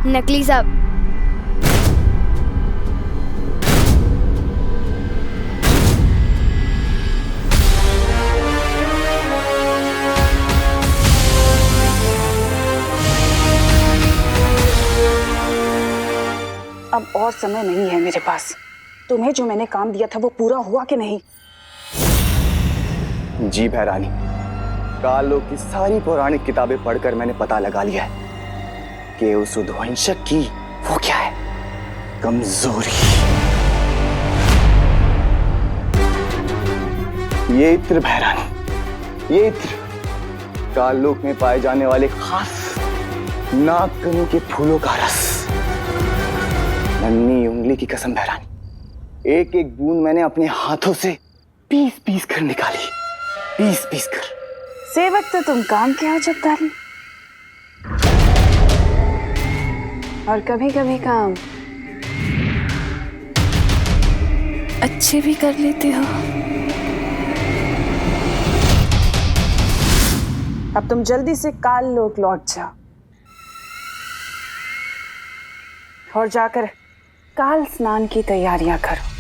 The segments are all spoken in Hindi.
नकली साहब। अब और समय नहीं है मेरे पास। तुम्हें जो मैंने काम दिया था वो पूरा हुआ कि नहीं? जी भैरानी, कालोक की सारी पौराणिक किताबें पढ़कर मैंने पता लगा लिया है कि उस उद्वंशक की वो क्या है, कमजोरी। ये इत्र भैरानी, ये इत्र कालोक में पाए जाने वाले खास नागकनों के फूलों का रस। नन्ही उंगली की कसम भैरानी, एक एक बूंद मैंने अपने हाथों से पीस पीस कर निकाली, पीस पीस कर। सेवक तो तुम काम के हो जब्दारी, और कभी कभी काम अच्छे भी कर लेते हो। अब तुम जल्दी से काललोक लौट जाओ और जाकर काल स्नान की तैयारियां करो।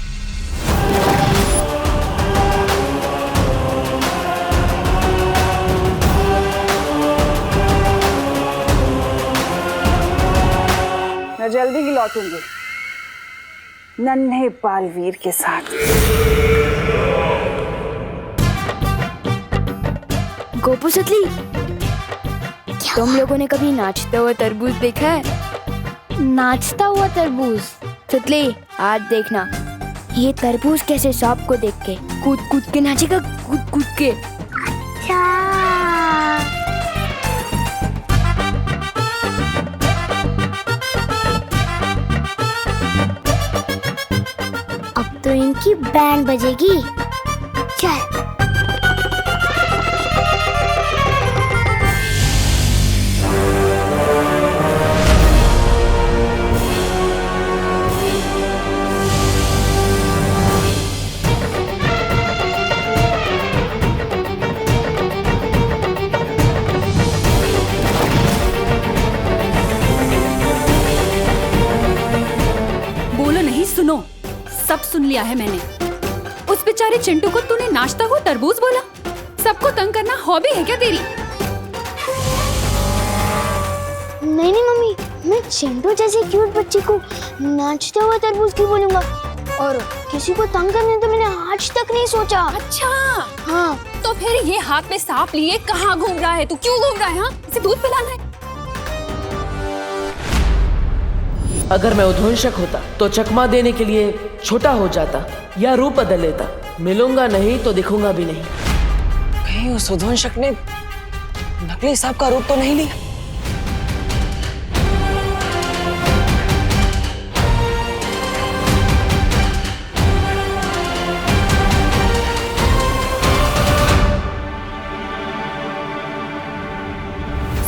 मैं जल्दी ही लौटूंगी नन्हे बालवीर के साथ। गोपू सुतली, तुम लोगों ने कभी नाचता हुआ तरबूज देखा है? नाचता हुआ तरबूज? सुतली, आज देखना ये तरबूज कैसे सांप को देख के कूद कूद के नाचेगा, कूद कूद के। अच्छा। अब तो इनकी बैंड बजेगी। चल। सुनो, सब सुन लिया है मैंने। उस बेचारे चिंटू को तूने नाचता हुआ तरबूज बोला। सबको तंग करना हॉबी है क्या तेरी? नहीं नहीं मम्मी, मैं चिंटू जैसी क्यूट बच्ची को नाचता हुआ तरबूज क्यों बोलूंगा? और किसी को तंग करने तो मैंने आज तक नहीं सोचा। अच्छा हाँ, तो फिर ये हाथ में सांप लिए कहाँ घूम रहा है? तू क्यों घूम रहा है? हाँ, इसे दूध पिलाना है। अगर मैं उद्वंशक होता तो चकमा देने के लिए छोटा हो जाता या रूप बदल लेता। मिलूंगा नहीं तो दिखूंगा भी नहीं। कहीं उस उद्वंशक ने नकली सांप का रूप तो नहीं लिया?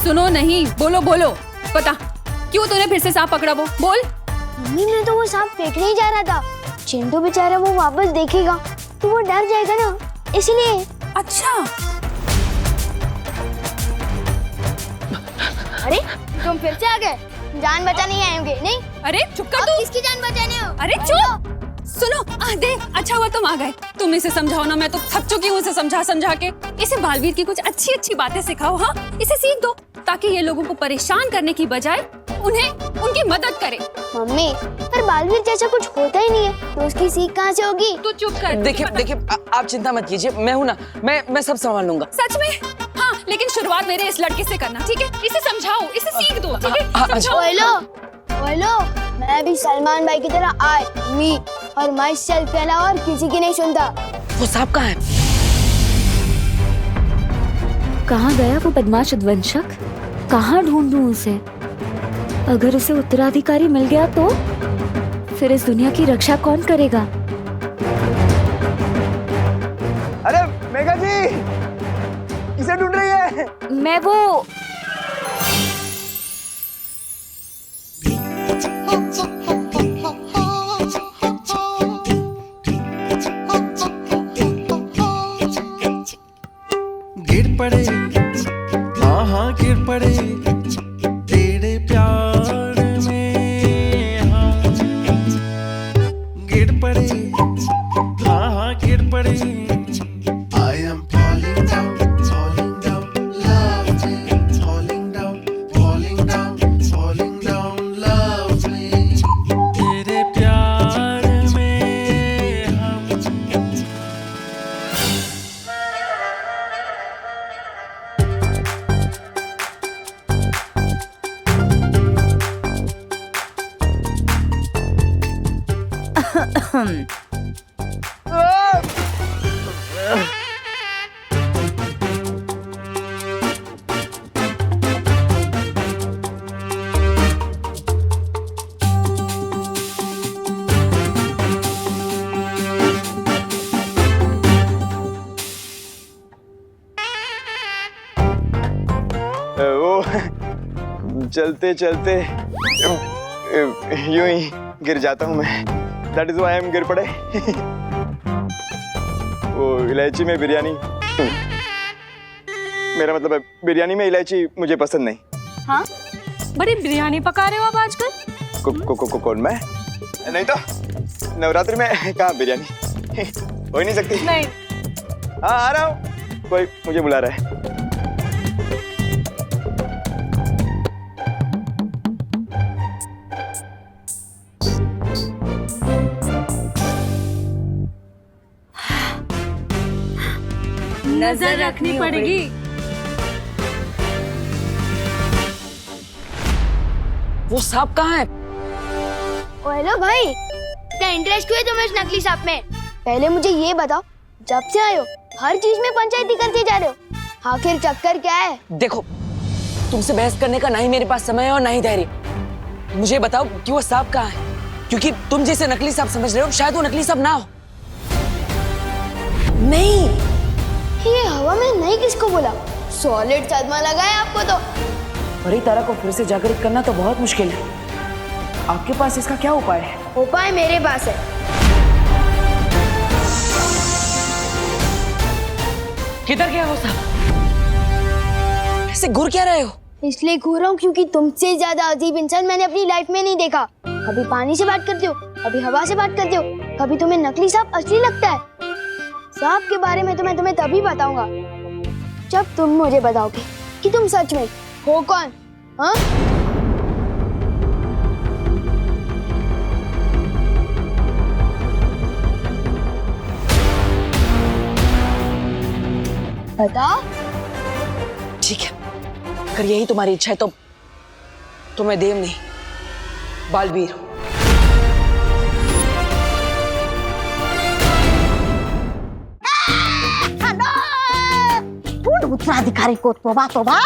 सुनो नहीं, बोलो बोलो, पता क्यों तूने फिर से सांप पकड़ा? वो बोल। मम्मी, मैं तो वो सांप फेंकने ही जा रहा था। चिंटू बेचारा वो वापस देखेगा तो वो डर जाएगा ना, इसलिए। अच्छा। अरे तुम फिर से आ गए? जान बचाने आए होंगे? नहीं। अरे चुप कर तू। किसकी जान बचाने हो? अरे चुप। सुनो, दे, अच्छा हुआ तुम आ गए। तुम इसे समझाओ ना, मैं तो थक चुकी हूँ इसे समझा के। इसे बालवीर की कुछ अच्छी अच्छी बातें सिखाओ। हाँ, इसे सीख दो ताकि ये लोगों को परेशान करने की बजाय उन्हें उनकी मदद करे। मम्मी, पर बालवीर जैसा कुछ होता ही नहीं है, तो उसकी सीख कहाँ से होगी? तू चुप कर। देखिए, आप चिंता मत कीजिए, मैं हूँ ना, मैं सब संभाल लूंगा। सच में? हाँ, लेकिन शुरुआत मेरे इस लड़के से करना, ठीक है? इसे समझाओ, इसे सीख दो, ठीक है? बोलो, मैं भी सलमान भाई की तरह आई मी और माई सेल्फ के अलावा और किसी की नहीं सुनता। वो सांप कहाँ है? कहाँ गया वो बदमाश उद्वंशक? कहाँ ढूंढूं उसे? अगर उसे उत्तराधिकारी मिल गया तो फिर इस दुनिया की रक्षा कौन करेगा? अरे मेघा जी, किसे ढूंढ रही है? मैं वो गिर पड़े, हाँ गिर पड़े तेरे प्यार में। वो चलते चलते यूं ही गिर जाता हूँ मैं। That is why I am गिर पड़े। वो इलायची में बिरयानी, मेरा मतलब है बिरयानी में इलायची मुझे पसंद नहीं। हाँ, बड़ी बिरयानी पका रहे हो आप आजकल? कौन मैं? नहीं तो नवरात्रि में कहाँ बिरयानी हो ही नहीं सकती। नहीं। हाँ आ रहा हूँ, कोई मुझे बुला रहा है। नजर रखनी पड़ेगी। वो सांप कहाँ है? ओ हेलो भाई, क्या इंटरेस्ट हुआ तुम्हें इस नकली सांप में? पहले मुझे ये बताओ, जब से आए हो हर चीज में पंचायती करते जा रहे हो, आखिर चक्कर क्या है? देखो, तुमसे बहस करने का ना ही मेरे पास समय है और ना ही धैर्य। मुझे बताओ कि वो सांप कहाँ है, क्योंकि तुम जैसे नकली सांप समझ रहे हो, शायद वो नकली सांप ना हो। नहीं, ये हवा में नहीं किसको बोला? सॉलिड सदमा लगा है आपको तो। परी तारा को फिर से जागृत करना तो बहुत मुश्किल है। आपके पास इसका क्या उपाय है? उपाय मेरे पास है। किधर गया वो सांप? ऐसे घूर क्या रहे हो? इसलिए घूर रहा हूँ क्योंकि तुमसे ज्यादा अजीब इंसान मैंने अपनी लाइफ में नहीं देखा। कभी पानी से बात करते हो, कभी हवा से बात करते हो, कभी तुम्हें नकली सांप असली लगता है। सांप के बारे में तो मैं तुम्हें तभी बताऊंगा जब तुम मुझे बताओगे कि तुम सच में हो कौन। हाँ? बताओ। ठीक है, अगर यही तुम्हारी इच्छा है तो मैं देव नहीं, बालवीर हूँ। उत्तराधिकारी को तोबा तोबा,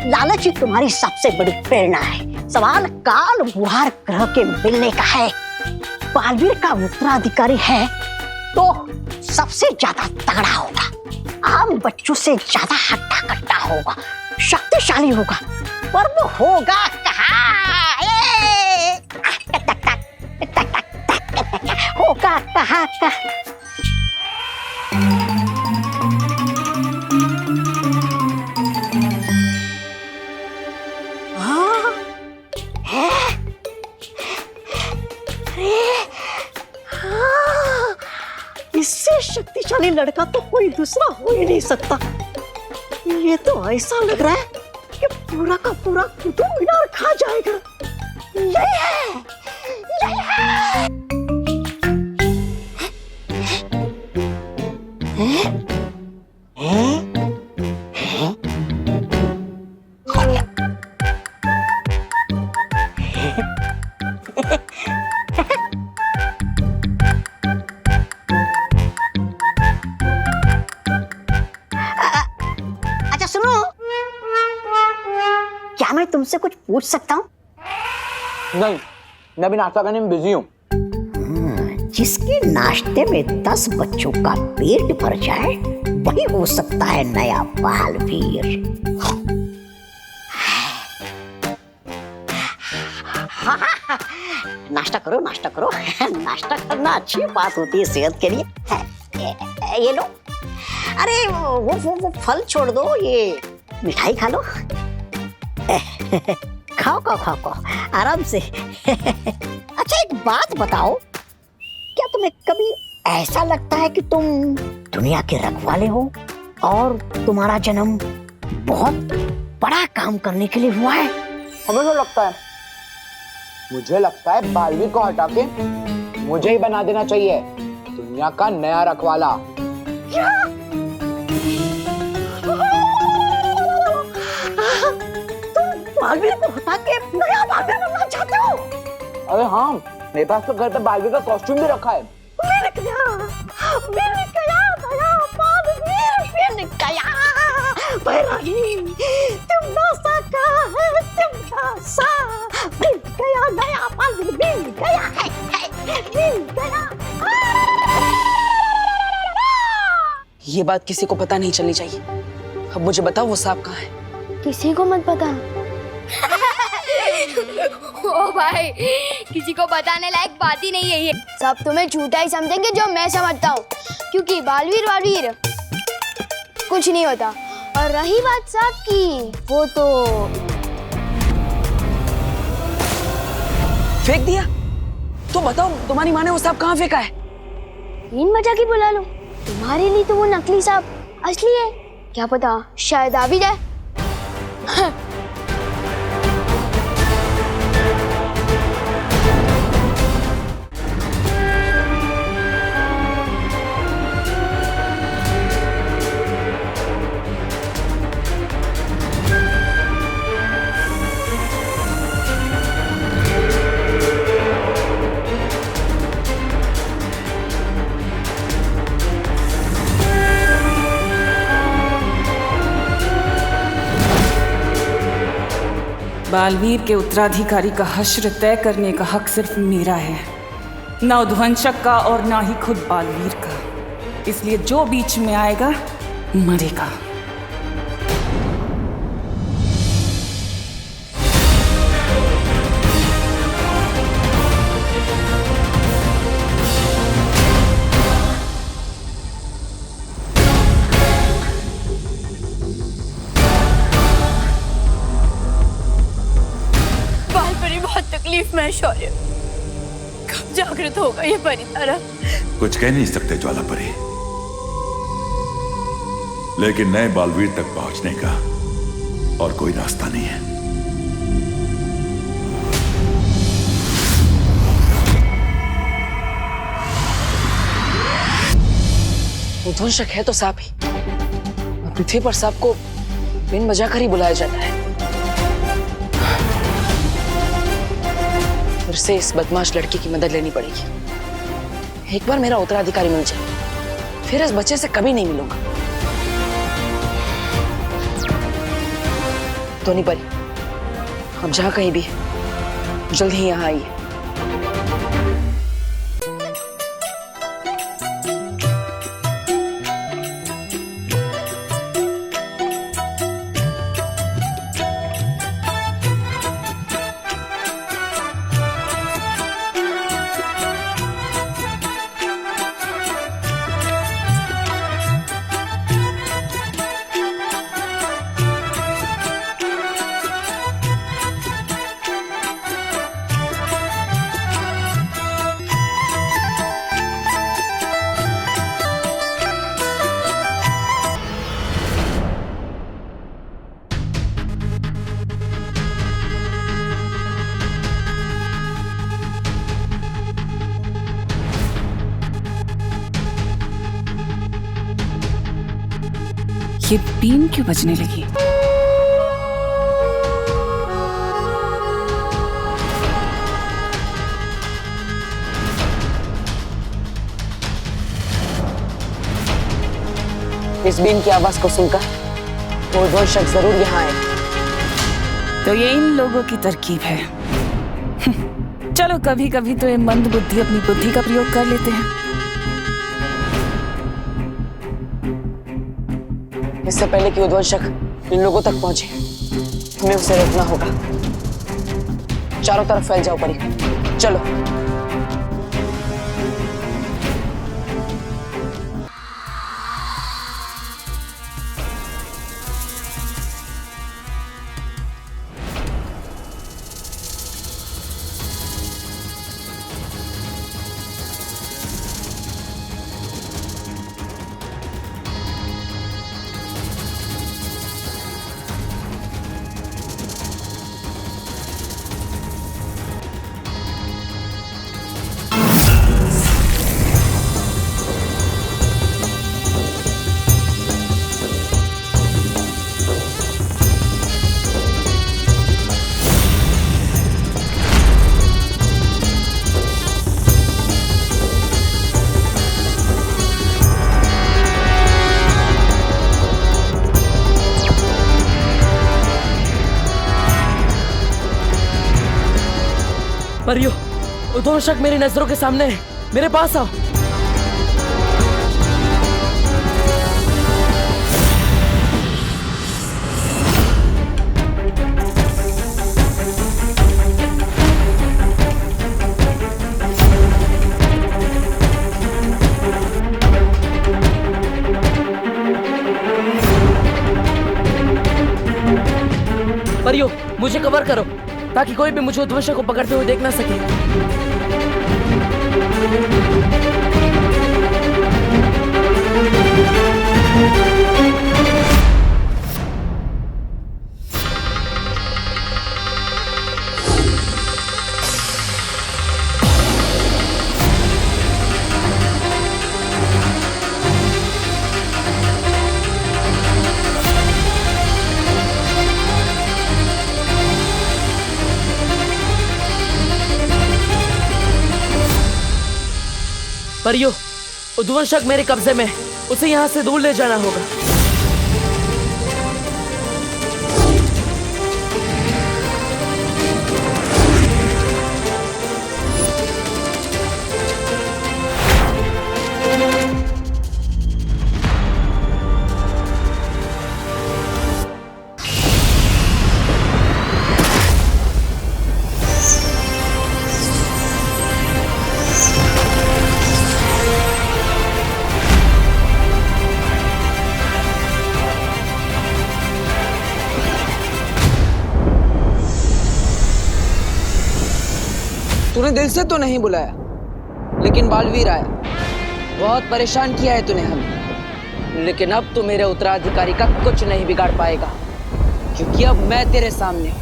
लालच ही तुम्हारी सबसे बड़ी प्रेरणा है। सवाल काल बुहार ग्रह के मिलने का है। बालवीर का उत्तराधिकारी है तो सबसे ज्यादा तगड़ा होगा, आम बच्चों से ज्यादा हट्टा कट्टा होगा, शक्तिशाली होगा, पर वो होगा कहाँ? होगा कहाँ का? इससे शक्तिशाली लड़का तो कोई दूसरा हो ही नहीं सकता। ये तो ऐसा लग रहा है कि पूरा का पूरा कुतुब मीनार खा जाएगा। यही है, यही है। अच्छा सुनो, क्या मैं तुमसे कुछ पूछ सकता हूँ? नहीं, मैं भी नाश्ता करने में बिजी हूँ। जिसके नाश्ते में 10 बच्चों का पेट भर जाए वही हो सकता है नया बालवीर। नाश्ता करो, नाश्ता करो। नाश्ता करना अच्छी बात होती है सेहत के लिए। ये लो। अरे वो फल छोड़ दो, ये मिठाई खा लो। खाओ खाओ खाओ खाओ आराम से। अच्छा एक बात बताओ, क्या तुम्हें कभी ऐसा लगता है कि तुम दुनिया के रखवाले हो और तुम्हारा जन्म बहुत बड़ा काम करने के लिए हुआ है? हमें तो लगता है, मुझे लगता है बालवीर को हटा के मुझे ही बना देना चाहिए दुनिया का नया रखवाला। क्या? तुम बालवीर को हटा के नया बालवीर बनना चाहते हो? अरे हाँ, मेरे पास तो घर पे बालवीर का कॉस्ट्यूम भी रखा है। मिल गया नया बालवीर, मिल गया। बैरागी तुम सा का है, तुम सा मिल गया नया बालवीर, मिल गया है, मिल गया। ये बात किसी को पता नहीं चलनी चाहिए। अब मुझे बताओ वो सांप कहाँ है? किसी को मत पता। ओ भाई, किसी को बताने लायक बात ही नहीं है ये। सब तुम्हें झूठा ही समझेंगे जो मैं समझता हूँ, क्योंकि बालवीर वालवीर कुछ नहीं होता। और रही बात सांप की, वो तो फेंक दिया। तो बताओ तुम्हारी माँ ने वो सांप कहाँ फेंका है? इन मजा की बुला लो। तुम्हारे लिए तो वो नकली सांप असली है, क्या पता शायद आ भी जाए। बालवीर के उत्तराधिकारी का हश्र तय करने का हक सिर्फ मेरा है, ना उद्वंशक का और ना ही खुद बालवीर का। इसलिए जो बीच में आएगा मरेगा। बहुत तकलीफ में शौर्य, कब जागृत होगा ये परी तारा? कुछ कह नहीं सकते ज्वाला परी, लेकिन नए बालवीर तक पहुंचने का और कोई रास्ता नहीं है। उद्वंशक है तो सांप ही, और पृथ्वी पर सांप को बिन बजाकर ही बुलाया जाता है। फिर से इस बदमाश लड़की की मदद लेनी पड़ेगी। एक बार मेरा उत्तराधिकारी मिल जाए, फिर इस बच्चे से कभी नहीं मिलूंगा। तो नहीं परी, अब जहां कहीं भी जल्दी ही यहाँ आइए। ये बीन क्यों बजने लगी? इस बीन की आवाज को सुनकर वो उद्वंशक जरूर यहाँ आए। तो ये इन लोगों की तरकीब है। चलो कभी कभी तो ये मंद बुद्धि अपनी बुद्धि का प्रयोग कर लेते हैं। इससे पहले कि उद्वंशक इन लोगों तक पहुंचे, हमें उसे रोकना होगा। चारों तरफ फैल जाओ परी, चलो। परियो, उद्वंशक मेरी नजरों के सामने है, मेरे पास आओ। परियो, मुझे कवर करो ताकि कोई भी मुझे उद्वंशक को पकड़ते हुए देख ना सके। परियो, उद्वंशक मेरे कब्जे में है, उसे यहाँ से दूर ले जाना होगा। तूने दिल से तो नहीं बुलाया, लेकिन बालवीर आया। बहुत परेशान किया है तूने हमें, लेकिन अब तो मेरे उत्तराधिकारी का कुछ नहीं बिगाड़ पाएगा, क्योंकि अब मैं तेरे सामने हूं।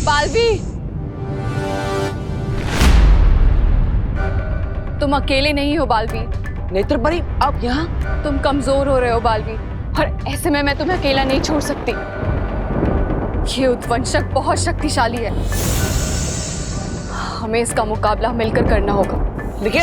बालवीर, तुम अकेले नहीं हो बालवीर। नेत्रपरी, आप यहाँ? तुम कमजोर हो रहे हो बालवीर, और ऐसे में मैं तुम्हें अकेला नहीं छोड़ सकती। ये उद्वंशक बहुत शक्तिशाली है, हमें इसका मुकाबला मिलकर करना होगा। लेकिन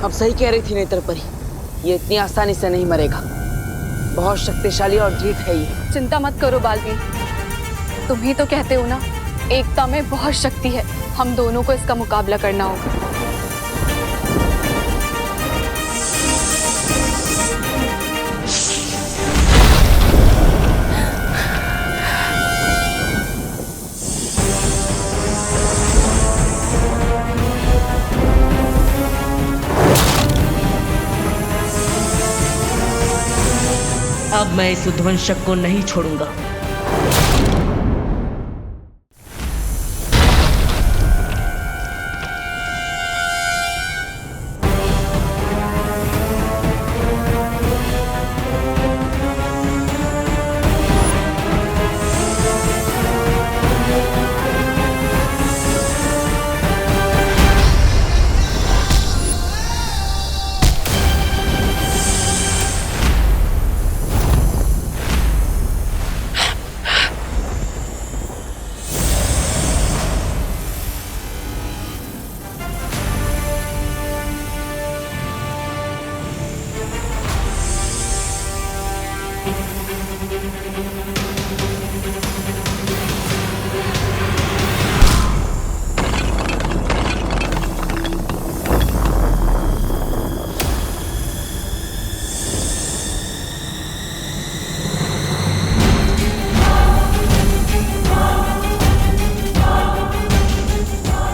अब सही कह रही थी नेत्रपरी, ये इतनी आसानी से नहीं मरेगा। बहुत शक्तिशाली और जीत है ये। चिंता मत करो बालवीर, तुम ही तो कहते हो ना, एकता में बहुत शक्ति है। हम दोनों को इसका मुकाबला करना होगा। अब मैं इस ध्वंसक को नहीं छोड़ूंगा।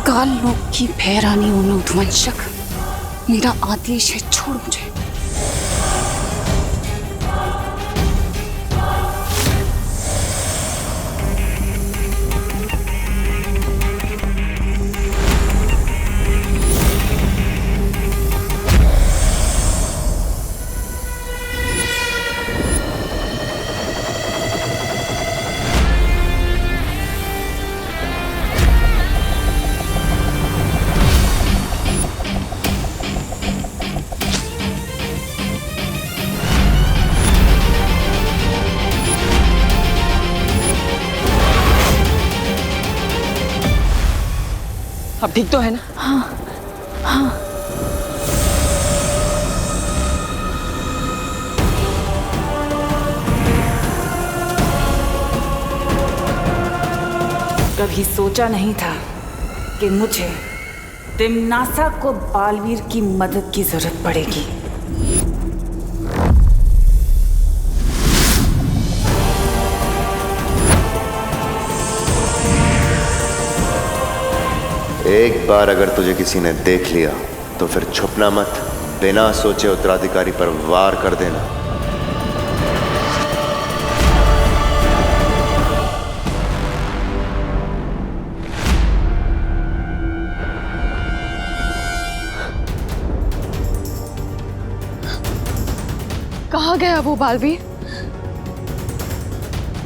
काल लोक की भैरानी ध्वंसक, मेरा आदेश है, छोड़ मुझे। अब ठीक तो है ना? हाँ। कभी सोचा नहीं था कि मुझे तिम्नासा को बालवीर की मदद की जरूरत पड़ेगी। एक बार अगर तुझे किसी ने देख लिया तो फिर छुपना मत, बिना सोचे उत्तराधिकारी पर वार कर देना। कहाँ गया वो बालवीर?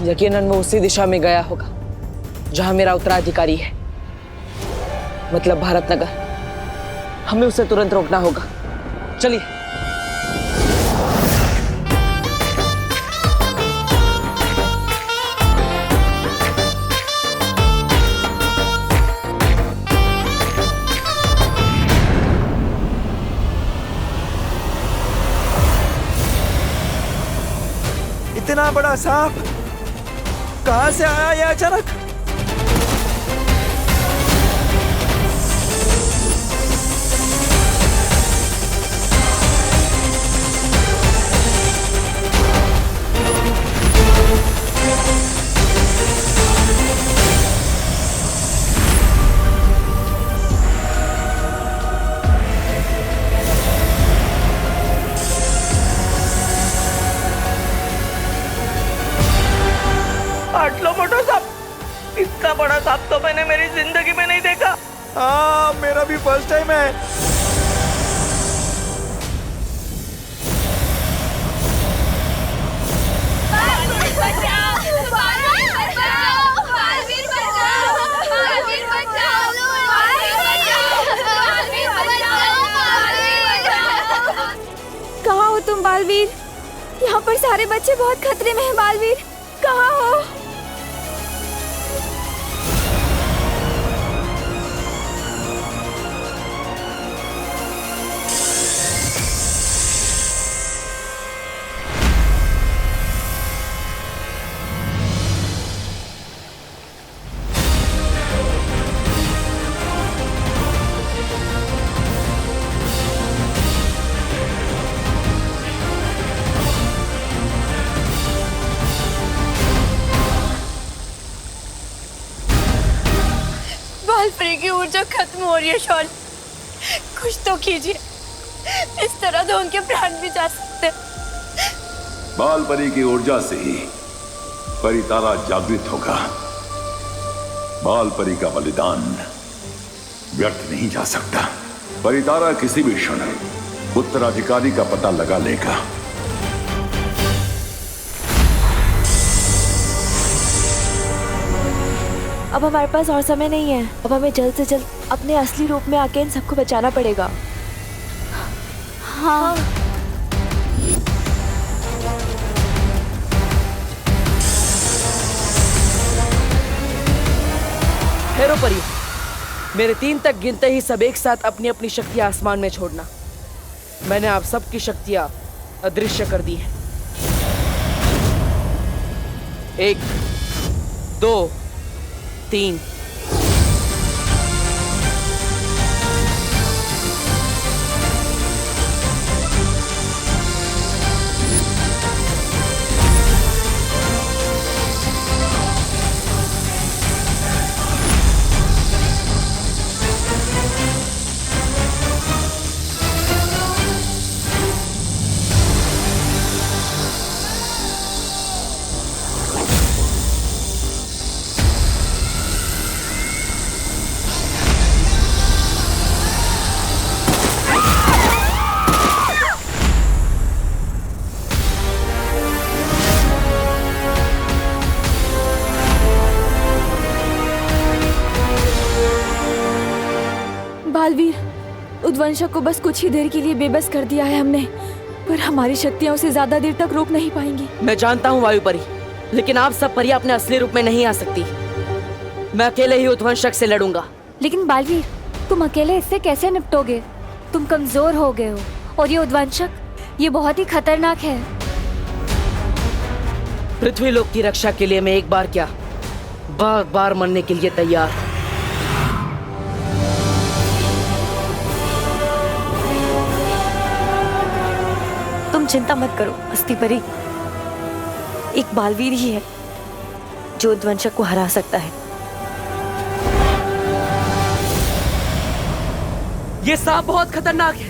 यकीनन वो उसी दिशा में गया होगा जहां मेरा उत्तराधिकारी है, मतलब भारतनगर। हमें उसे तुरंत रोकना होगा। चलिए। इतना बड़ा सांप कहां से आया ये अचानक? आटलो मोटो सांप, इतना बड़ा सांप तो मैंने मेरी जिंदगी में नहीं देखा। हाँ, मेरा भी फर्स्ट टाइम है। कहाँ हो तुम बालवीर? यहाँ पर सारे बच्चे बहुत खतरे में हैं बालवीर, कहाँ हो? बालफ्री की ऊर्जा खत्म हो रही है शॉल, कुछ तो कीजिए, इस तरह तो उनके प्राण भी जा सकते हैं। बाल परी की ऊर्जा से ही परितारा जागृत होगा। बाल परी का बलिदान व्यर्थ नहीं जा सकता। परितारा किसी भी क्षण उत्तराधिकारी का पता लगा लेगा। अब हमारे पास और समय नहीं है। अब हमें जल्द से जल्द अपने असली रूप में आके इन सबको बचाना पड़ेगा। हाँ। ठहरो परी, मेरे 3 तक गिनते ही सब एक साथ अपनी अपनी शक्तियां आसमान में छोड़ना। मैंने आप सबकी शक्तियां अदृश्य कर दी हैं। 1 2 3। बालवीर, उद्वंशक को बस कुछ ही देर के लिए बेबस कर दिया है हमने, पर हमारी शक्तियां उसे ज्यादा देर तक रोक नहीं पाएंगी। मैं जानता हूँ वायु परी, लेकिन आप सब परियां अपने असली रूप में नहीं आ सकती। मैं अकेले ही उद्वंशक से लड़ूंगा। लेकिन बालवीर, तुम अकेले इससे कैसे निपटोगे? तुम कमजोर हो गए हो, और ये उद्वंशक, ये बहुत ही खतरनाक है। पृथ्वी लोक की रक्षा के लिए मैं एक बार क्या, बार बार मरने के लिए तैयार। तुम चिंता मत करो अस्थि परी, एक बालवीर ही है जो उद्वंशक को हरा सकता है। ये सांप बहुत खतरनाक है,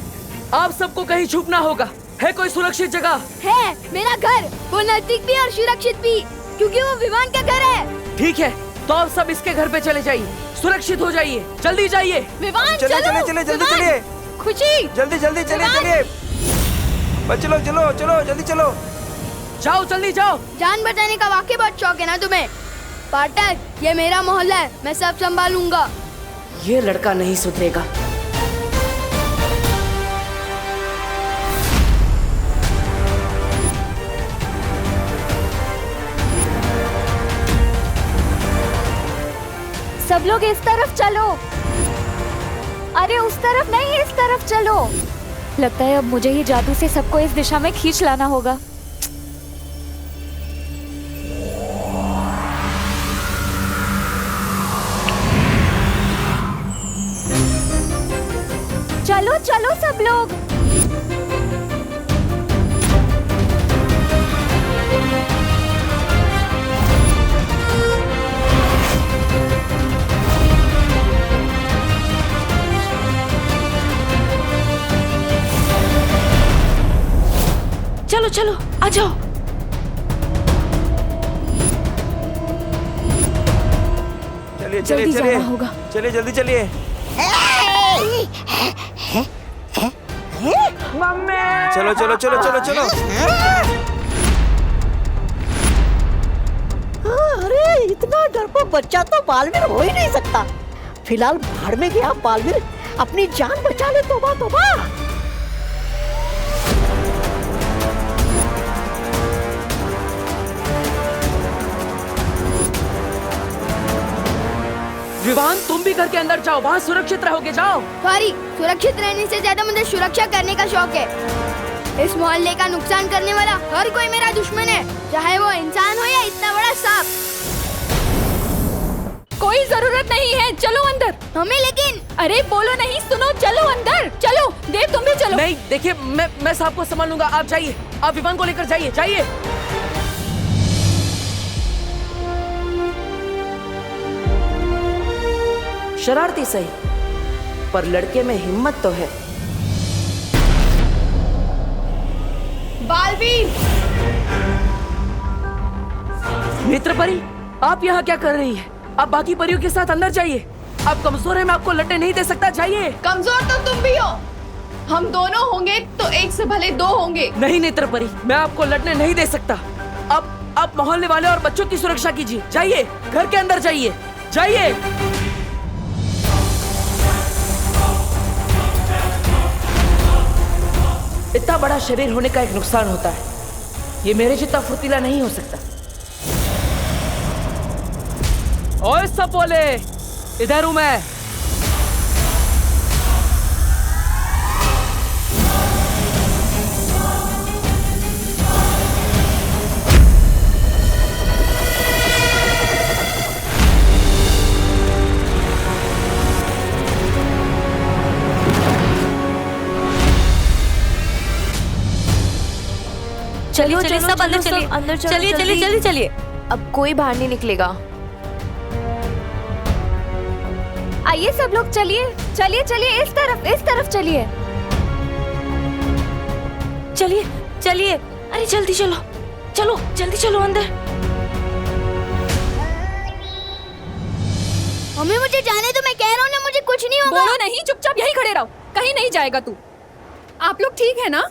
आप सबको कहीं छुपना होगा। है कोई सुरक्षित जगह? है, मेरा घर, वो नजदीक भी और सुरक्षित भी, क्योंकि वो विमान का घर है। ठीक है, तो आप सब इसके घर पे चले जाइए, सुरक्षित हो जाइए, जल्दी जाइए। विमान चले चले चले जल्दी चलिए, खुशी जल्दी जल्दी चलिए चलिए, चलो चलो चलो जल्दी चलो, जाओ जल्दी जाओ। जान बचाने का वाकई बहुत शौक है ना तुम्हें? पाठक, ये मेरा मोहल्ला है, मैं सब संभालूंगा। ये लड़का नहीं सुधरेगा। सब लोग इस तरफ चलो। अरे उस तरफ नहीं, इस तरफ चलो। लगता है अब मुझे ही जादू से सबको इस दिशा में खींच लाना होगा। चलो चलो सब लोग। चलो चलो आ जाओ। चलिए चलिए जल्दी चलिए जाना होगा। चलिए जल्दी चलिए। चलो चलो चलो चलो चलो। अरे इतना डरपोक बच्चा तो बालवीर हो ही नहीं सकता। फिलहाल भाड़ में गया बालवीर, अपनी जान बचा ले। तोबा तोबा। विवान, तुम भी घर के अंदर जाओ, वहाँ सुरक्षित रहोगे, जाओ। सॉरी, सुरक्षित रहने से ज्यादा मुझे सुरक्षा करने का शौक है। इस मोहल्ले का नुकसान करने वाला हर कोई मेरा दुश्मन है, चाहे वो इंसान हो या इतना बड़ा सांप। कोई जरूरत नहीं है, चलो अंदर। हमें लेकिन। अरे बोलो नहीं, सुनो, चलो अंदर चलो। देव तुम भी चलो। नहीं, देखिए मैं सांप को संभालूंगा, आप जाइए, आप विवान को लेकर जाइए, जाइए। शरारती सही, पर लड़के में हिम्मत तो है। बालवीर, नेत्र परी, आप यहाँ क्या कर रही है? आप बाकी परियों के साथ अंदर जाइए। आप कमजोर हैं, मैं आपको लड़ने नहीं दे सकता, जाइए। कमजोर तो तुम भी हो। हम दोनों होंगे तो एक से भले दो होंगे। नहीं नेत्र परी, मैं आपको लड़ने नहीं दे सकता। अब आप मोहल्ले वाले और बच्चों की सुरक्षा कीजिए। जाइए, घर के अंदर जाइए, जाइए। इतना बड़ा शरीर होने का एक नुकसान होता है, ये मेरे जितना फुर्तीला नहीं हो सकता। ओए सब बोले, इधर हूं मैं। चलिए चलिए सब अंदर चलिए, अंदर चलिए चलिए चलिए चलिए। अब कोई बाहर नहीं निकलेगा। आइए सब लोग, चलिए चलिए चलिए, इस तरफ चलिए। चलिए चलिए, अरे जल्दी चलो, चलो जल्दी चलो अंदर। मम्मी मुझे जाने दो, मैं कह रहा हूँ ना, मुझे कुछ नहीं होगा। बोलो नहीं, चुपचाप यहीं खड़े रहो, कहीं नहीं जाएगा तू। आप लोग ठीक है ना?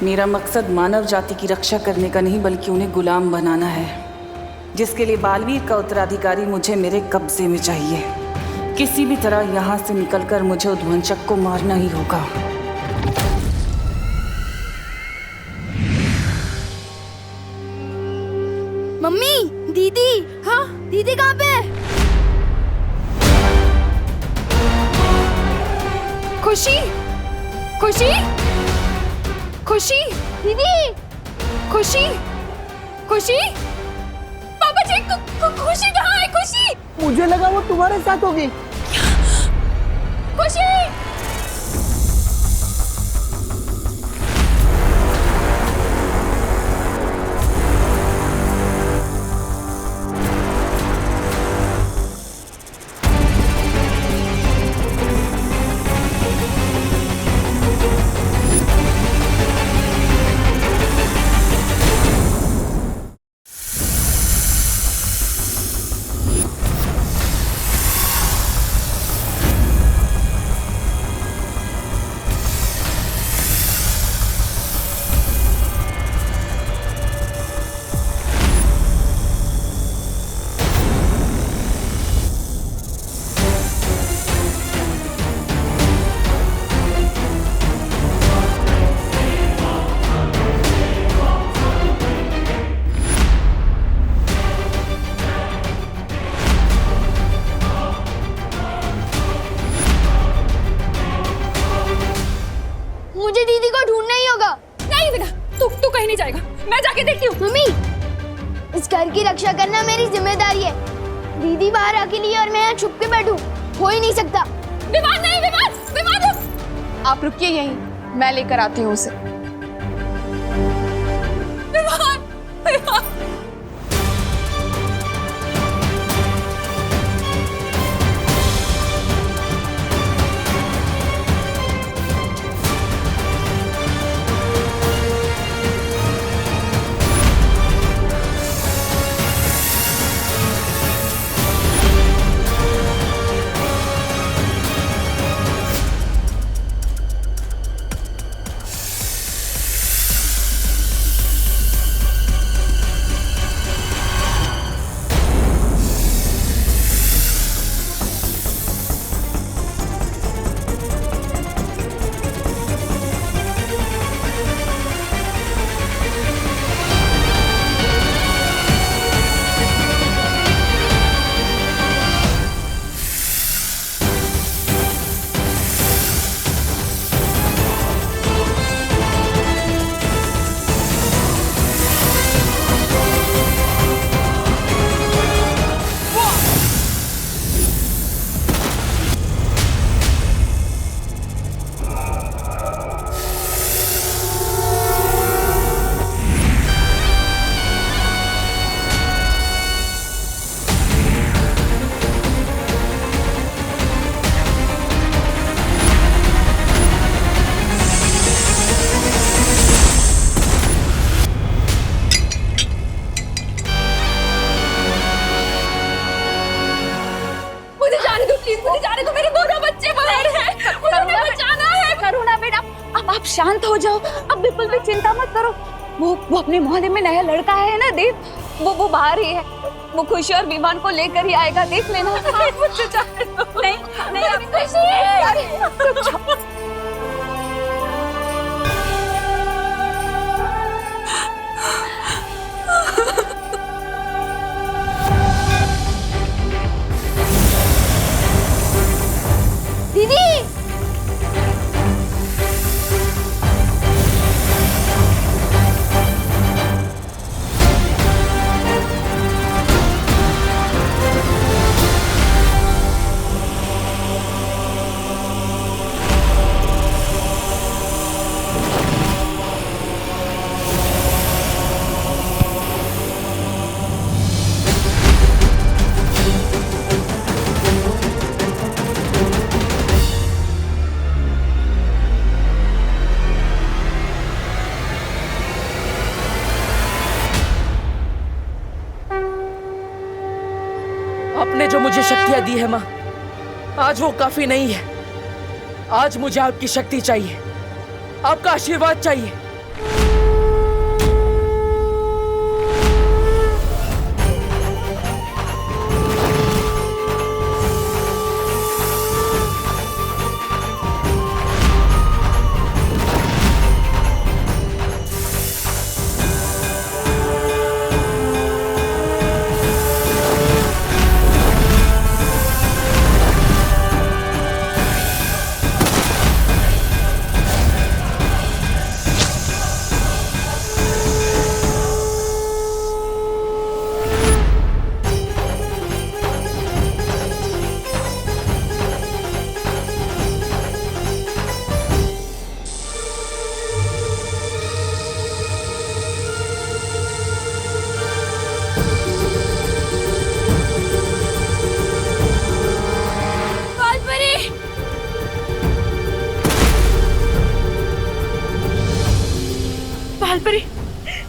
मेरा मकसद मानव जाति की रक्षा करने का नहीं, बल्कि उन्हें गुलाम बनाना है, जिसके लिए बालवीर का उत्तराधिकारी मुझे मेरे कब्जे में चाहिए। किसी भी तरह यहाँ से निकलकर मुझे उद्वंशक को मारना ही होगा। मम्मी, दीदी। हाँ, दीदी कहाँ पे है? खुशी, खुशी, खुशी, दीदी, खुशी, खुशी, पापा जी, खुशी कहाँ है? खुशी, मुझे लगा वो तुम्हारे साथ होगी। खुशी। मुझे दीदी को ढूंढना ही होगा। नहीं बेटा, तू कहीं नहीं जाएगा, मैं जाके देखती हूँ। मम्मी, इस घर की रक्षा करना मेरी जिम्मेदारी है। दीदी बाहर अकेली है और मैं यहाँ छुप के बैठूं, हो ही नहीं सकता। विवाद नहीं, विवाद रुक। आप रुकिए यहीं, मैं लेकर आती हूँ उसे। विवाद। प्लीज मुझे जाने दो, मेरे दोनों बच्चे बाहर हैं, मुझे बचाना है। करुणा बेटा, अब आप शांत हो जाओ, अब बिल्कुल भी चिंता मत करो। वो अपने मोहल्ले में नया लड़का है ना देव, वो बाहर ही है, वो खुशी और विमान को लेकर ही आएगा, देख लेना। मुझे जाने दो। नहीं नहीं खुशी, दीदी आपने जो मुझे शक्तियां दी है माँ, आज वो काफी नहीं है। आज मुझे आपकी शक्ति चाहिए, आपका आशीर्वाद चाहिए।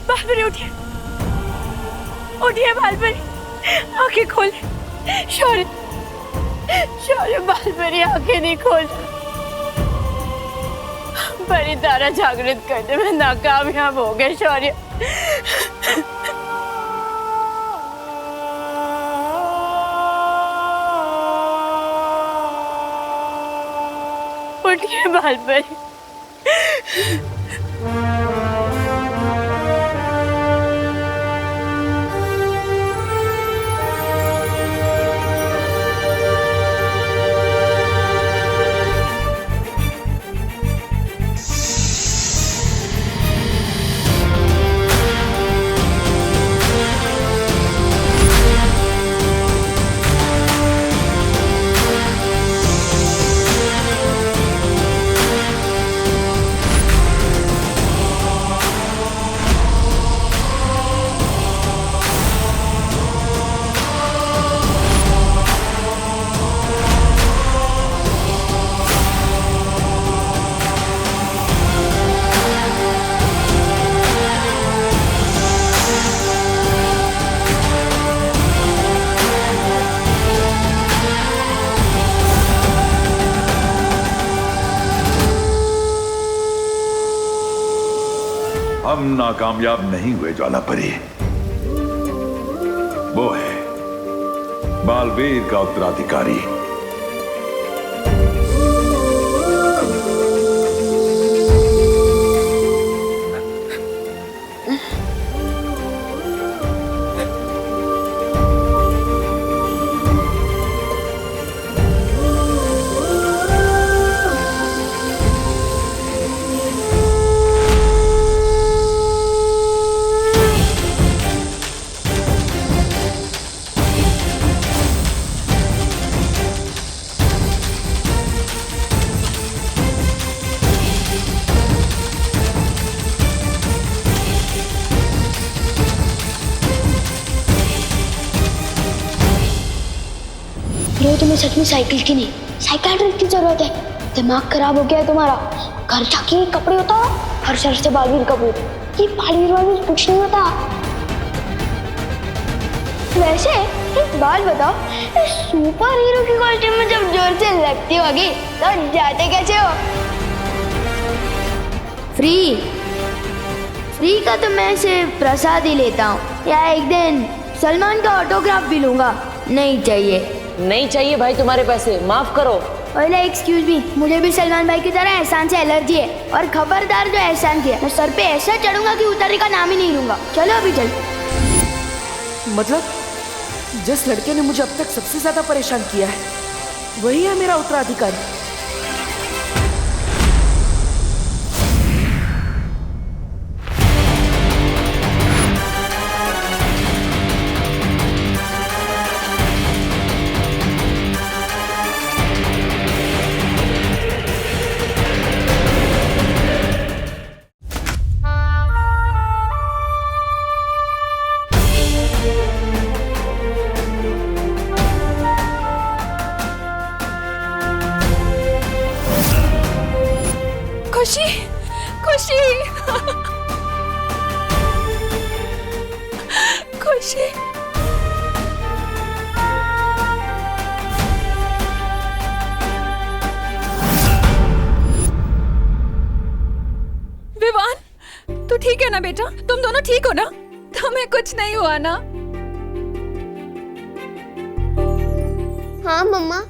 बालपरी उठिए, उठिए बालपरी, आंखें खोल। शौर्य, शौर्य बालपरी आंखें नहीं खोल। परी तारा जागृत करने में नाकामयाब हो गए शौर्य। उठिए बालपरी। हम नाकामयाब नहीं हुए ज्वालापरी। वो है बालवीर का उत्तराधिकारी। लो तुम्हें सच में साइकिल की नहीं, साइकियाट्रिस्ट की जरूरत है। दिमाग खराब हो गया है तुम्हारा। घर जाके कपड़े उतारो, हर शहर से बालवीर का भूत। ये बालवीर कुछ नहीं होता। वैसे एक बात बताओ, सुपर हीरो की कॉस्ट्यूम में जब लगती होगी तो जाते कैसे हो? फ्री का तो मैं सिर्फ प्रसाद ही लेता हूँ, या एक दिन सलमान का ऑटोग्राफ भी लूंगा। नहीं चाहिए। नहीं चाहिए भाई तुम्हारे पैसे, माफ करो। ओले एक्सक्यूज मी, मुझे भी सलमान भाई की तरह एहसान से एलर्जी है, और खबरदार जो एहसान किया मैं सर पे ऐसा चढ़ूंगा कि उतरने का नाम ही नहीं लूंगा। चलो अभी चल। मतलब जिस लड़के ने मुझे अब तक सबसे ज्यादा परेशान किया है वही है मेरा उत्तराधिकारी। खुशी खुशी खुशी विवान, तू ठीक है ना बेटा? तुम दोनों ठीक हो ना? तुम्हें कुछ नहीं हुआ ना? हाँ मम्मा,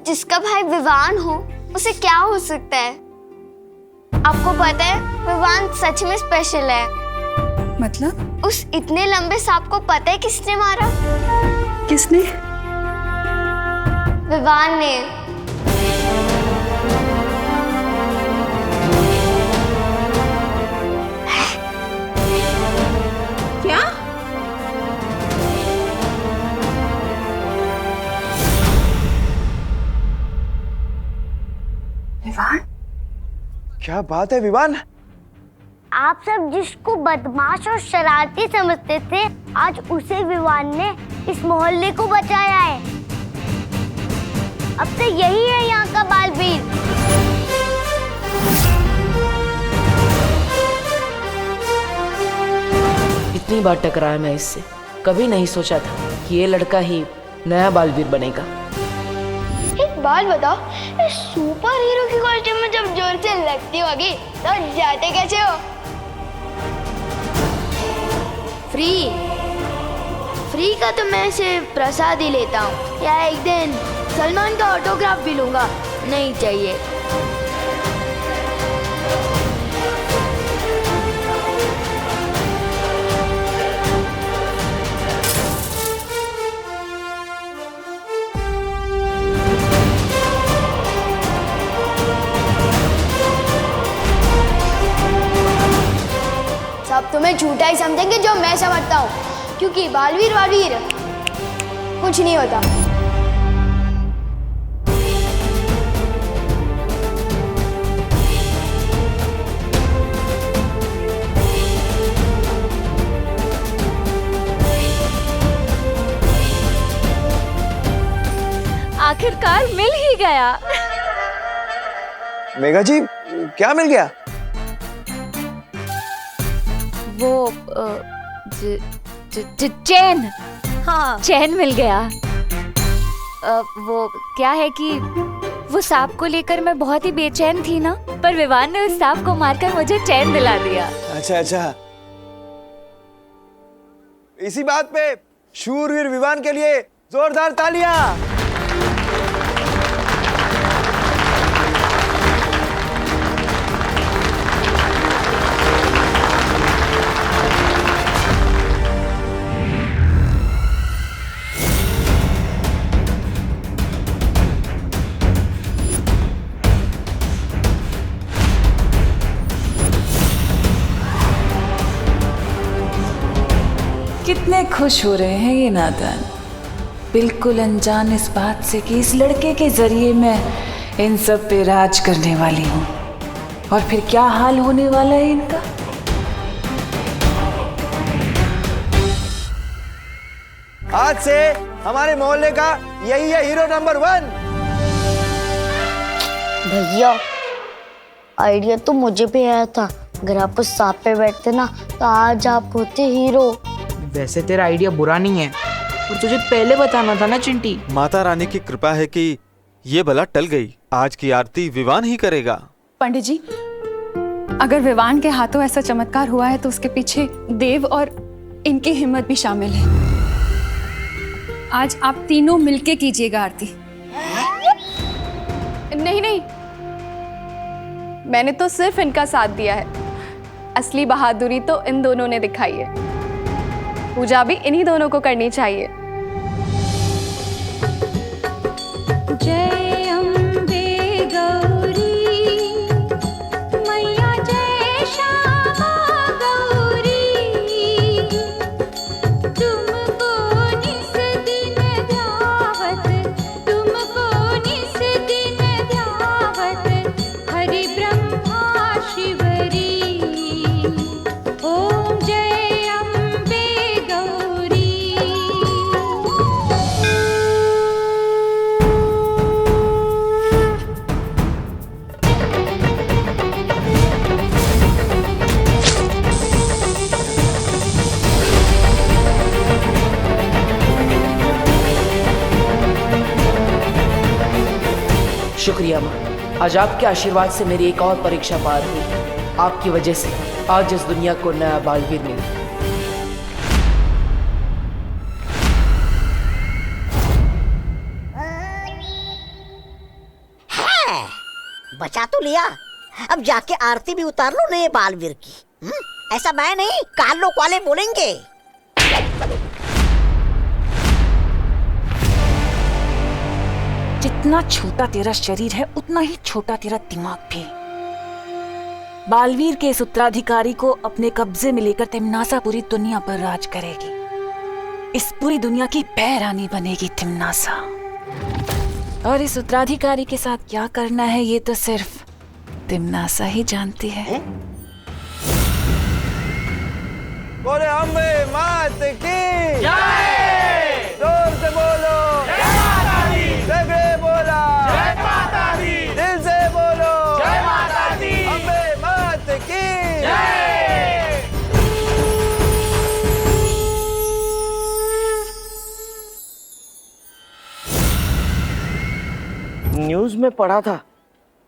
जिसका भाई विवान हो उसे क्या हो सकता है? आपको पता है विवान सच में स्पेशल है। मतलब? उस इतने लंबे सांप को पता है किसने मारा? किसने? विवान ने। क्या? विवान? क्या बात है विवान? आप सब जिसको बदमाश और शरारती समझते थे, आज उसे विवान ने इस मोहल्ले को बचाया है। अब तो यही है यहाँ का बालवीर। इतनी बार टकराया मैं इससे, कभी नहीं सोचा था कि ये लड़का ही नया बालवीर बनेगा। एक बात बताओ, इस सुपर हीरो की कॉस्ट्यूम में जब जोर से लगती होगी तो जाते कैसे हो? फ्री का तो मैं सिर्फ प्रसाद ही लेता हूँ, या एक दिन सलमान का ऑटोग्राफ भी लूंगा। नहीं चाहिए। सब तुम्हें झूठा ही समझेंगे जो मैं समझता हूँ, क्योंकि बालवीर कुछ नहीं होता। आखिरकार मिल ही गया। मेघा जी, क्या मिल गया? वो चैन। हाँ, चैन मिल गया। वो क्या है कि वो सांप को लेकर मैं बहुत ही बेचैन थी ना, पर विवान ने उस सांप को मारकर मुझे चैन दिला दिया। अच्छा, इसी बात पे शूरवीर विवान के लिए जोरदार तालियां। कितने खुश हो रहे हैं ये नादान, बिल्कुल अनजान इस बात से कि इस लड़के के जरिए मैं इन सब पे राज करने वाली हूँ। और फिर क्या हाल होने वाला है इनका। आज से हमारे मोहल्ले का यही है हीरो नंबर 1। भैया, आइडिया तो मुझे भी आया था। अगर आप उस सांप पे बैठते ना तो आज आप होते हीरो। वैसे तेरा आइडिया बुरा नहीं है, और तुझे पहले बताना था ना चिंटी। माता रानी की कृपा है कि ये भला टल गई। आज की आरती विवान ही करेगा। पंडित जी, अगर विवान के हाथों ऐसा चमत्कार हुआ है तो उसके पीछे देव और इनकी हिम्मत भी शामिल है। आज आप तीनों मिलके कीजिएगा आरती। नहीं नहीं, मैंने तो सिर्फ इनका साथ दिया है। असली बहादुरी तो इन दोनों ने दिखाई है। पूजा भी इन्हीं दोनों को करनी चाहिए। जय अम्बे गौरी मैया, जय श्यामा गौरी, तुमको निस दिन ध्यावत, तुमको निस दिन ध्यावत, हरि ब्रह्मा शिवरी, ओम जय अम्बे गौरी। शुक्रिया माँ, आज आपके आशीर्वाद से मेरी एक और परीक्षा पार हुई। आपकी वजह से आज इस दुनिया को नया बालवीर मिला। बचा तो लिया, अब जाके आरती भी उतार लो नए बालवीर की। ऐसा मैं नहीं, काल लोक वाले बोलेंगे। जितना छोटा तेरा शरीर है उतना ही छोटा तेरा दिमाग भी। बालवीर के इस उत्तराधिकारी को अपने कब्जे में लेकर तिम्नासा पूरी दुनिया पर राज करेगी। इस पूरी दुनिया की पैरानी बनेगी तिम्नासा। और इस उत्तराधिकारी के साथ क्या करना है ये तो सिर्फ तिम्नासा ही जानती है। बोले अम्बे मात की जय। जोर से बोलो जय माता दी। सगळे बोला जय माता दी। दिल से बोलो जय माता दी। अम्बे मात की जय। न्यूज में पढ़ा था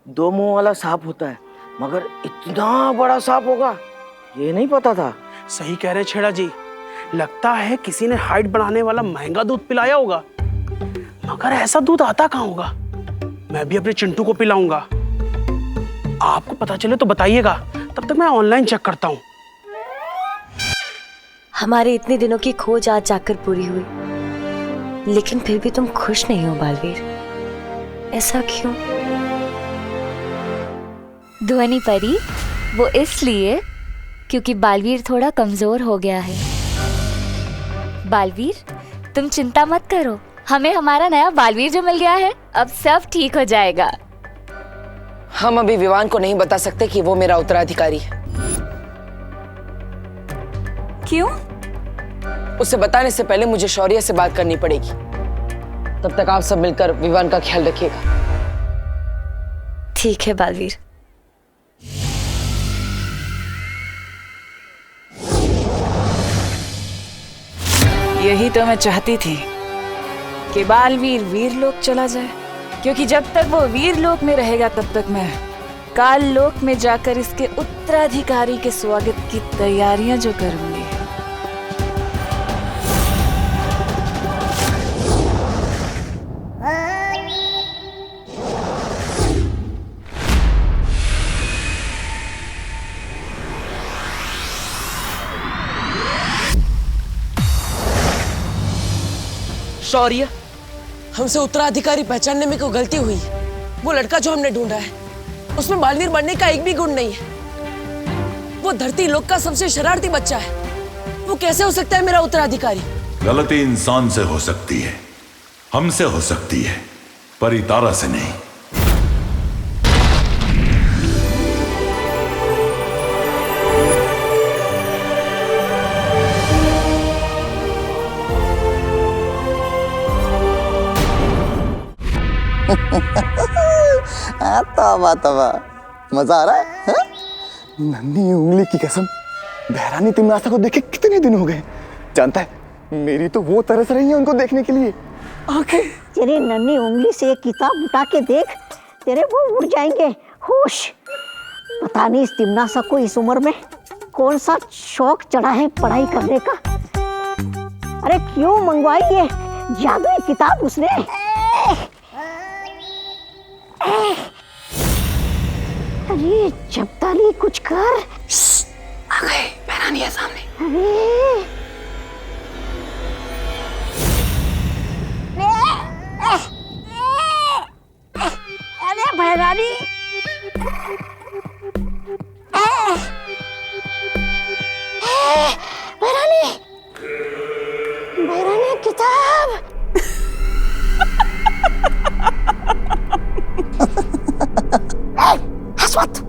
2 मुंह वाला सांप होता है, मगर इतना बड़ा सांप होगा ये नहीं पता था। सही कह रहे छेड़ा जी, लगता है किसी ने हाइट बढ़ाने वाला महंगा दूध पिलाया होगा, मगर ऐसा दूध आता कहाँ होगा। मैं भी अपने चिंटू को पिलाऊंगा। आपको पता चले तो बताइएगा, तब तक मैं ऑनलाइन चेक करता हूँ। हमारे इतने दिनों की खोज आज जाकर पूरी हुई, लेकिन फिर भी तुम खुश नहीं हो बालवीर। ऐसा क्यों? ध्वनि परी, वो इसलिए क्योंकि बालवीर थोड़ा कमजोर हो गया है। बालवीर, तुम चिंता मत करो, हमें हमारा नया बालवीर जो मिल गया है, अब सब ठीक हो जाएगा। हम अभी विवान को नहीं बता सकते कि वो मेरा उत्तराधिकारी है। क्यों? उसे बताने से पहले मुझे शौर्य से बात करनी पड़ेगी। तब तक आप सब मिलकर विवान का ख्याल रखिएगा। ठीक है बालवीर। यही तो मैं चाहती थी कि बालवीर वीरलोक चला जाए, क्योंकि जब तक वो वीरलोक में रहेगा तब तक मैं काल लोक में जाकर इसके उत्तराधिकारी के स्वागत की तैयारियां जो करूंगी। शौर्य, हमसे उत्तराधिकारी पहचानने में कोई गलती हुई है। वो लड़का जो हमने ढूंढा है उसमें बालवीर बनने का एक भी गुण नहीं है। वो धरती लोक का सबसे शरारती बच्चा है। वो कैसे हो सकता है मेरा उत्तराधिकारी? गलती इंसान से हो सकती है, हमसे हो सकती है, पर तारा से नहीं। तबा मजा आ रहा है, हा? नन्ही उंगली की कसम, बहरानी तिम्नासा को देखे कितने दिन हो गए। जानता है, मेरी तो वो तरस रही है उनको देखने के लिए। आंखें। तेरी नन्ही उंगली से एक किताब उठा के देख, तेरे वो उड़ जाएंगे होश। पता नहीं इस तिमनासा को इस उम्र में कौन सा शौक चढ़ा है पढ़ाई करने का। अरे क्यों मंगवाई ये जादुई किताब उसने? अरे जब्ताली कुछ कर। आ गए, बहरानी है सामने। अरे बहरानी, बहरानी किताब। हंस मत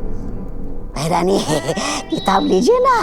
बहरानी, किताब लीजिए ना।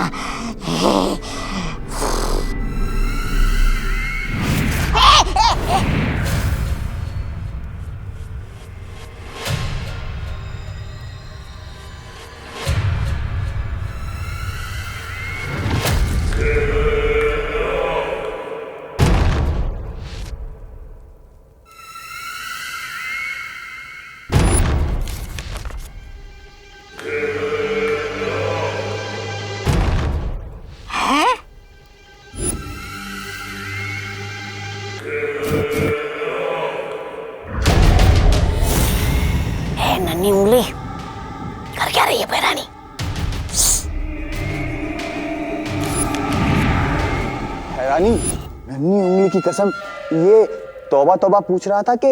नन्ही उंगली कर क्या रही है बहरानी? हैरानी, नन्ही उंगली की कसम, ये तौबा तौबा पूछ रहा था कि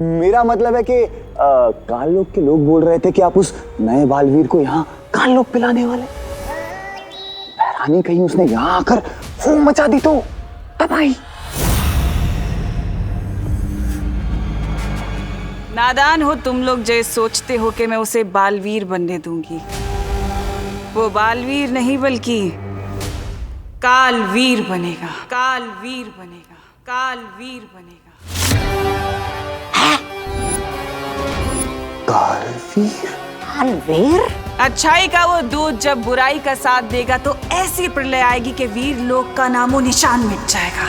मेरा मतलब है कि काल लोग के लोग बोल रहे थे कि आप उस नए बालवीर को यहाँ काल लोग पिलाने वाले। हैरानी, कहीं उसने यहाँ आकर फूम मचा दी तो तबाही। नादान हो तुम लोग जो सोचते हो कि मैं उसे बालवीर बनने दूंगी। वो बालवीर नहीं बल्कि कालवीर बनेगा, कालवीर बनेगा, कालवीर बनेगा। कालवीर? कालवीर? अच्छाई का वो दूध जब बुराई का साथ देगा तो ऐसी प्रलय आएगी कि वीर लोक का नामो निशान मिट जाएगा।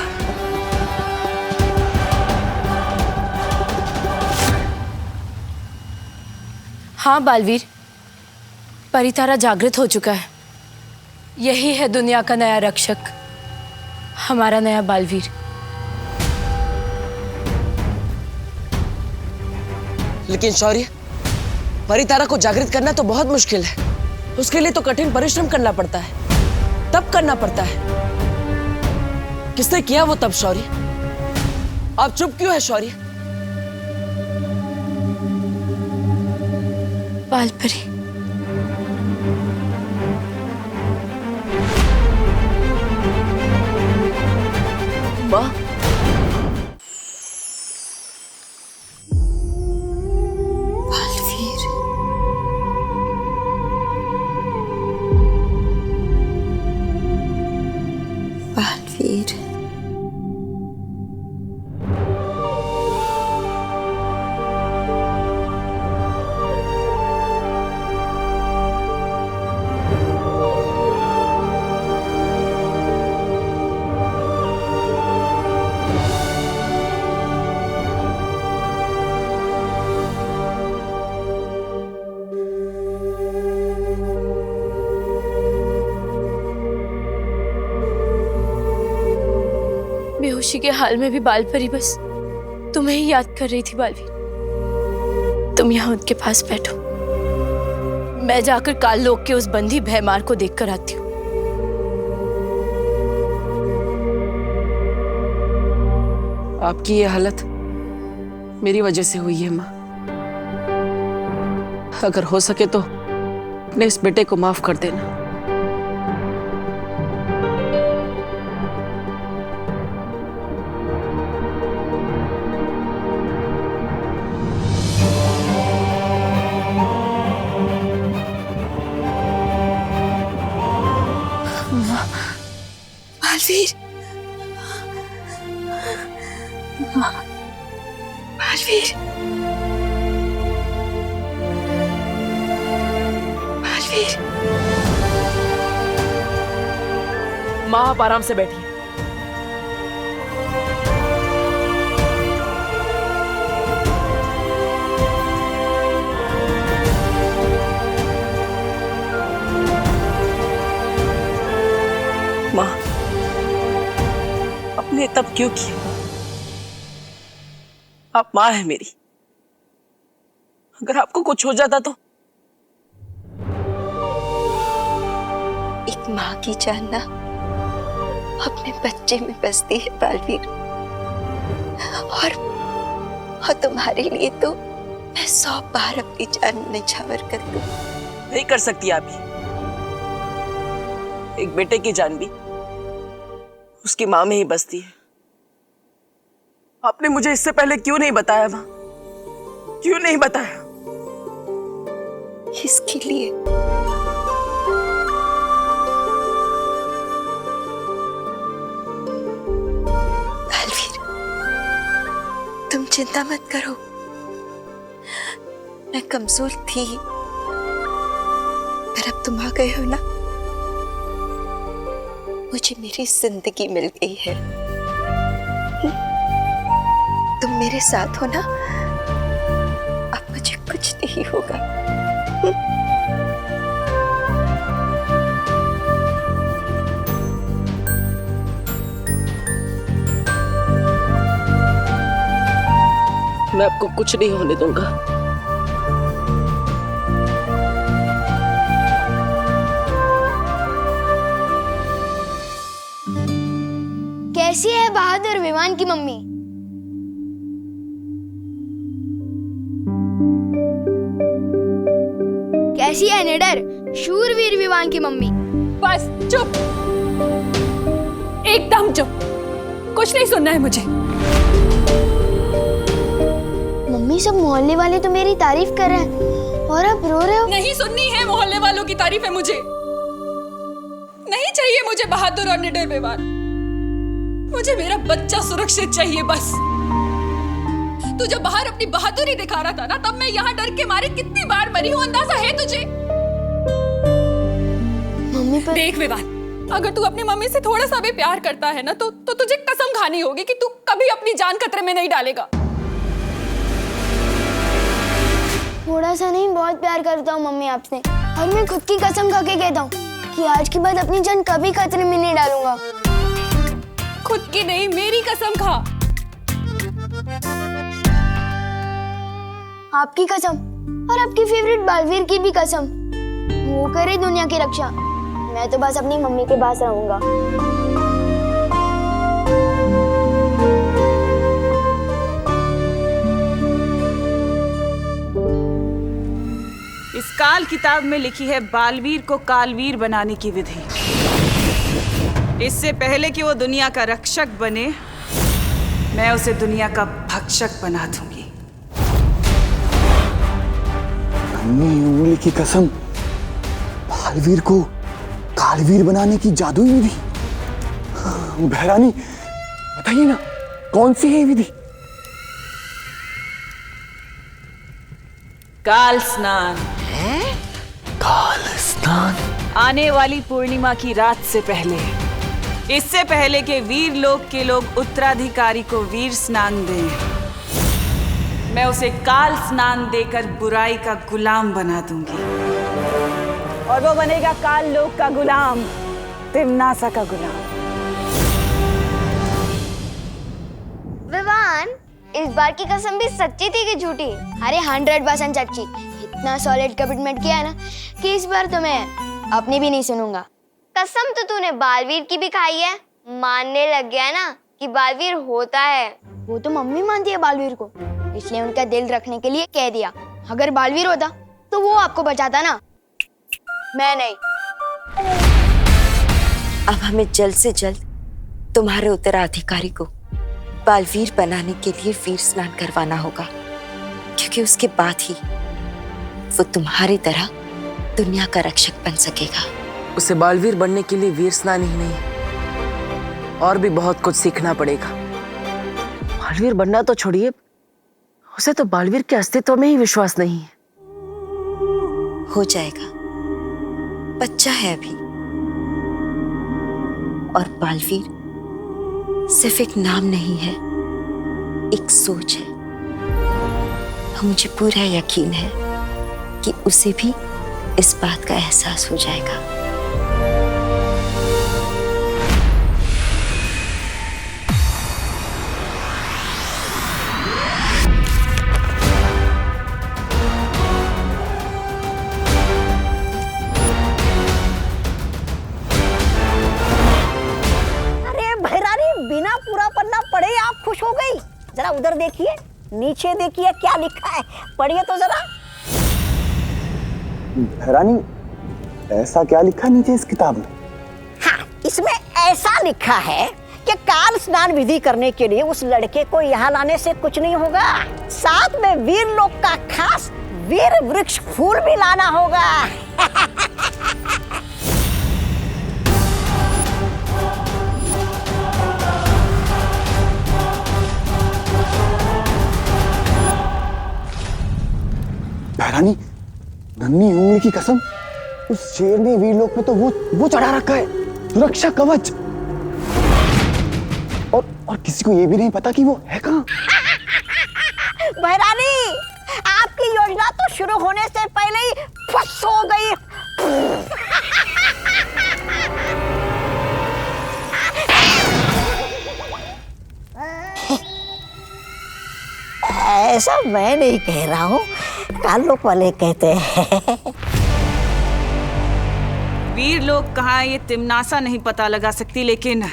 हाँ बालवीर, परितारा जागृत हो चुका है। यही है दुनिया का नया रक्षक, हमारा नया बालवीर। लेकिन शौर्य, परितारा को जागृत करना तो बहुत मुश्किल है। उसके लिए तो कठिन परिश्रम करना पड़ता है, तप करना पड़ता है। किसने किया वो तप शौर्य? आप चुप क्यों है शौर्य? बालपरी, माँ, बालवीर, बालवीर। बेहोशी के हाल में भी बालपरी बस तुम्हें ही याद कर रही थी बालवीर। तुम यहाँ उनके पास बैठो, मैं जाकर काल लोक के उस बंदी भयमार को देखकर आती हूँ। आपकी ये हालत मेरी वजह से हुई है माँ। अगर हो सके तो अपने इस बेटे को माफ कर देना। बालवीर, बालवीर, बालवीर। माँ, आप आराम से बैठिए। क्यों किया? आप माँ है मेरी, अगर आपको कुछ हो जाता तो? एक माँ की जान ना अपने बच्चे में बसती है बालवीर, और तुम्हारे लिए तो मैं 100 बार अपनी जान निछावर कर दूं। नहीं कर सकती आप ही। एक बेटे की जान भी उसकी माँ में ही बसती है। आपने मुझे इससे पहले क्यों नहीं बताया माँ? क्यों नहीं बताया? इसके लिए बालवीर, तुम चिंता मत करो। मैं कमजोर थी, पर अब तुम आ गए हो ना, मुझे मेरी जिंदगी मिल गई है। तुम मेरे साथ हो ना, अब मुझे कुछ नहीं होगा। मैं आपको कुछ नहीं होने दूंगा। कैसी है बहादुर विमान की मम्मी? कैसी है निडर शूरवीर विमान की मम्मी? बस चुप, एकदम चुप, कुछ नहीं सुनना है मुझे। मम्मी, सब मोहल्ले वाले तो मेरी तारीफ कर रहे हैं और आप रो रहे हो। नहीं सुननी है मोहल्ले वालों की तारीफ है मुझे। नहीं चाहिए मुझे बहादुर और निडर विमान। मुझे मेरा बच्चा सुरक्षित चाहिए बस। तू जब बाहर अपनी बहादुरी दिखा रहा था ना, तब मैं यहाँ डर के मारे कितनी बार मरी हूँ, अंदाजा है तुझे? मम्मी पर... देख विवान, अगर तू अपनी मम्मी से थोड़ा सा भी प्यार करता है ना, तो तुझे कसम खानी होगी कि तू कभी अपनी जान खतरे में नहीं डालेगा। थोड़ा सा नहीं, बहुत प्यार करता हूँ मम्मी आपसे, और मैं खुद की कसम खा के कहता हूँ कि आज के बाद अपनी जान कभी खतरे में नहीं डालूंगा। खुद की नहीं, मेरी कसम खा। आपकी कसम और आपकी फेवरेट बालवीर की भी कसम। वो करे दुनिया की रक्षा, मैं तो बस अपनी मम्मी के पास रहूंगा। इस काल किताब में लिखी है बालवीर को कालवीर बनाने की विधि। इससे पहले कि वो दुनिया का रक्षक बने, मैं उसे दुनिया का भक्षक बना दूंगी। अपनी उंगली की कसम, बालवीर को कालवीर बनाने की जादुई विधि। बहरानी, बताइए ना, कौन सी है विधि? काल स्नान। काल स्नान? आने वाली पूर्णिमा की रात से पहले, इससे पहले कि वीर लोक के लोग उत्तराधिकारी को वीर स्नान दें, मैं उसे काल स्नान देकर बुराई का गुलाम बना दूंगी, और वो बनेगा काल लोक का गुलाम, तिम्नासा का गुलाम। विवान, इस बार की कसम भी सच्ची थी कि झूठी? अरे 100% सच्ची। इतना सॉलिड कमिटमेंट किया है ना कि इस बार तो मैं अपनी भी नहीं सुनूंगा। कसम तो तूने बालवीर की भी खाई है, मानने लग गया ना कि बालवीर होता है। वो तो मम्मी मानती है बालवीर को, इसलिए उनका दिल रखने के लिए कह दिया। अगर बालवीर होता तो वो आपको बचाता ना, मैं नहीं। अब हमें जल्द से जल्द तुम्हारे उत्तराधिकारी को बालवीर बनाने के लिए वीर स्नान करवाना होगा, क्योंकि उसके बाद ही वो तुम्हारी तरह दुनिया का रक्षक बन सकेगा। उसे बालवीर बनने के लिए वीर स्नान ही नहीं, और भी बहुत कुछ सीखना पड़ेगा। बालवीर बनना तो छोड़िए, उसे तो बालवीर के अस्तित्व में ही विश्वास नहीं है। हो जाएगा, बच्चा है अभी। और बालवीर सिर्फ एक नाम नहीं है, एक सोच है। मुझे पूरा यकीन है कि उसे भी इस बात का एहसास हो जाएगा। देखिए, नीचे देखिए क्या लिखा है, पढ़िए तो जरा। रानी, ऐसा क्या लिखा नीचे इस किताब में? हाँ, इसमें ऐसा लिखा है कि काल स्नान विधि करने के लिए उस लड़के को यहाँ लाने से कुछ नहीं होगा, साथ में वीर लोक का खास वीर वृक्ष फूल भी लाना होगा। रानी, नन्ही उंगली की कसम, उस शेर ने वीर लोक में तो वो चढ़ा रखा है, सुरक्षा कवच। और किसी को ये भी नहीं पता कि वो है कहाँ। महारानी, आपकी योजना तो शुरू होने से पहले ही फस हो गई। ऐसा मैं नहीं कह रहा हूँ, कालोक वाले कहते हैं। वीर लोग कहाँ ये तिमनासा नहीं पता लगा सकती, लेकिन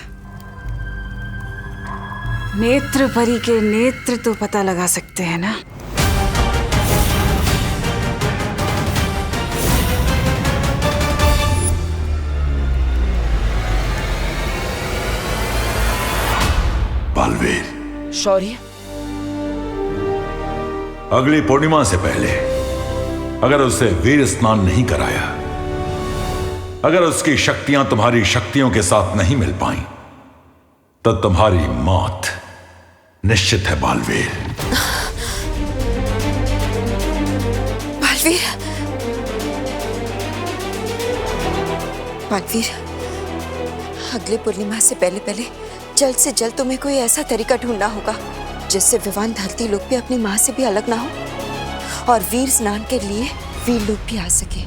नेत्र परी के नेत्र तो पता लगा सकते हैं ना। बालवीर, शौर्य, अगली पूर्णिमा से पहले अगर उसे वीर स्नान नहीं कराया, अगर उसकी शक्तियां तुम्हारी शक्तियों के साथ नहीं मिल पाई, तो तुम्हारी मौत निश्चित है बालवीर। बालवीर, बालवीर, अगले पूर्णिमा से पहले जल्द से जल्द तुम्हें कोई ऐसा तरीका ढूंढना होगा जिससे विवान धरती लोक भी अपनी माँ से भी अलग ना हो और वीर स्नान के लिए वीर लोक भी आ सके।